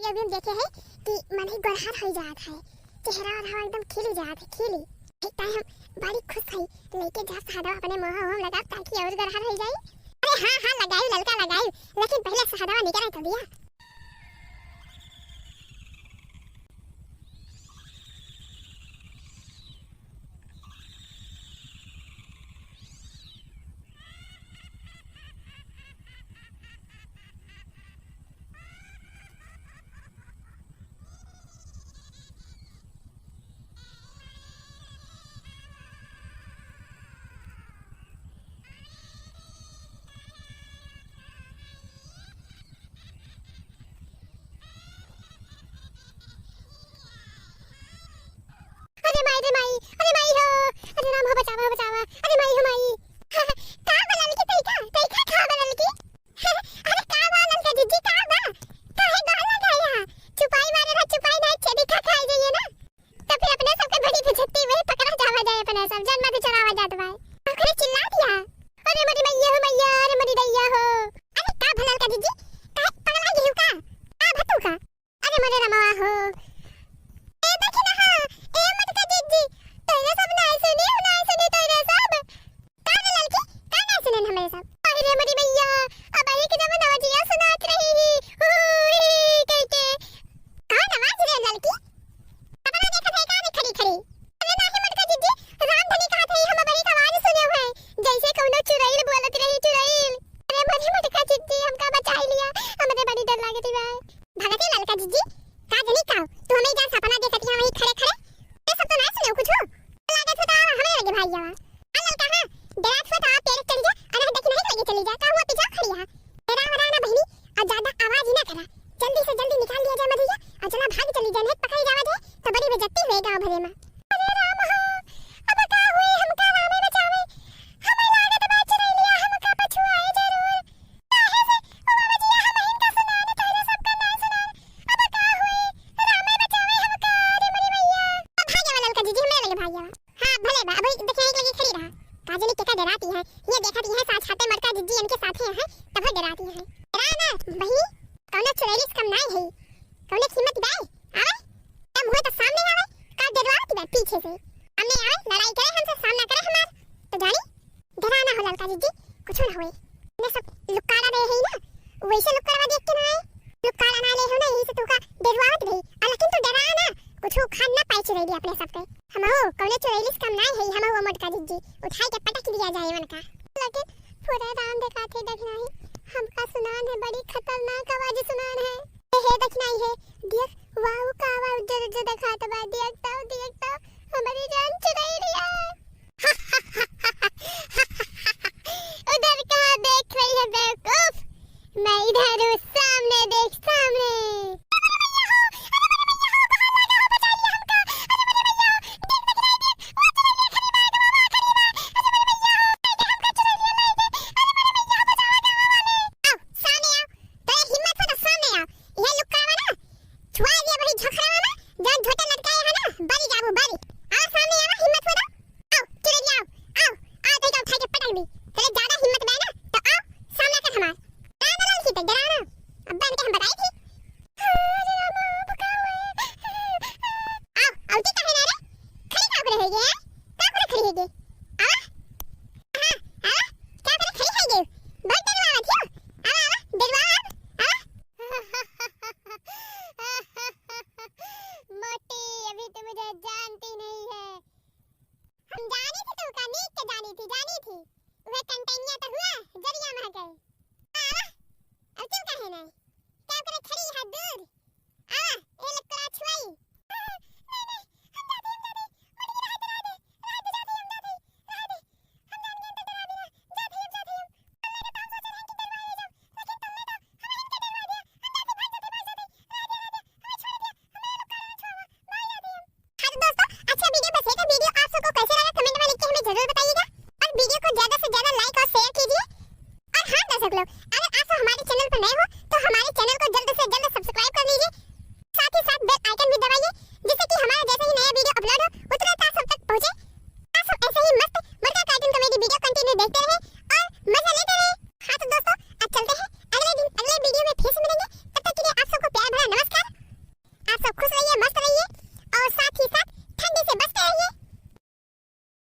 अभी हम देखे हैं कि मन ही गड़हार हो जाता है, चेहरा और हवा एकदम खिली जाता है, खिली एक टाइम हम बड़ी खुश थी लेके जा सादा अपने मुंह में लगा ताकि और गड़हार हो जाए। अरे हां हां लगाई ललका लगाई, लेकिन पहले सादा निकल तो दिया। अरे माई हो, अरे राम हो, बचावा बचावा, अरे माई हो माई का बनल की तैका तैका का बनल की अरे का बनल का जीजी का बा काहे गाना गाया चुपाई मारे ना, चुपाई ना छेदी खा खाई जाइए ना, तो फिर अपने सबके बड़ी बेइज्जती में पकड़ा जावा जाए, अपने सब जन्म से चढ़ावा जात बा। आखिर चिल्ला दिया, अरे मरी मैया हो मैया, अरे मरी दैया हो, अरे का बनल का जीजी का पगला गेहूं का भतू का, अरे मरे रमवा हो ए देखी ना ए मत का जीजी तोरे सब ना सुनी तोरे सब कान ललकी कान सुनन हमें सब। अरे मरी भैया अब आई के जब नवजिया सुनात रही हुई कहते कान आवाज रे ललकी अपना देखत है कान खड़ी खड़ी। अरे नाही मत का जीजी रामधनी कहत है हम बड़ी आवाज सुने हुए जैसे कोनो चुड़ैल बोलत रही चुड़ैल। अरे मरी मत का जीजी हमका बचा लिया, हमरे बड़ी डर लागत है भगते ललका जीजी का जनी का तू हमें जा सपना देखत है वहीं खड़े खड़े ये सब तो ना सुनो कुछ लागत होता हमें लगे भाईया अलल कहां डरात होता पेड़ चढ़ जा, अरे देख नहीं लगे चली जा का हुआ पीछे खड़ी है तेरा हो रहा ना बहनी और ज्यादा आवाज ही ना करा, जल्दी से जल्दी निकाल लिया जाए मधुया और चला भाग चली जाए, नहीं पकड़ी जावा दे तो बड़ी बेइज्जती होए गांव भरे में। अरे राम हो अब का हुई हमका रामे बचावे हमें लागत बा चुरा लिया हमका पछुआए जरूर काहे से ओ मधुया हम इनका सुनाने तोरे सबका ना सुनान अब का हुई रामे बचावे हमका। अरे मरी भैया भागे वाला का जीजी हमें लगे भाईया हां भले बा अभी देखने लगी खड़ी रहा काजली कितना डराती है, ये देखती है साथ छाते मरका जीजी इनके साथ है तब डराती है। डरा ना बहनी कौन चुड़ैलिस कम नहीं है, कौन कीमत दे आवे तब हुए तो सामने आवे का डरवाती बा पीछे से सामने आवे लड़ाई करे हमसे सामना करे हमार तो जानी डराना हो ललका जीजी कुछ ना होए। ने सब लुकारा दे है ना वैसे लुकारा देख के ना आए लुकारा ना ले हो ना यही से तू का डरवावत रही लेकिन तू डरा ना कुछ खान ना पाई चुड़ैली अपने सबके हम हो कौन चुड़ैलिस कम नहीं है हम वो मटका जीजी उठाई के पटक दिया जाए मन का। लेकिन पूरा राम देखा थे देखना ही हमका सुनान है बड़ी खतरनाक आवाज सुनान है हे देखना ही है देख वाओ का आवाज जर जर देखा तो बाद देख तो हमारी जान चुराई लिया उधर कहां देख रही है बेवकूफ, मैं इधर हूं सामने देख सामने। चाहिए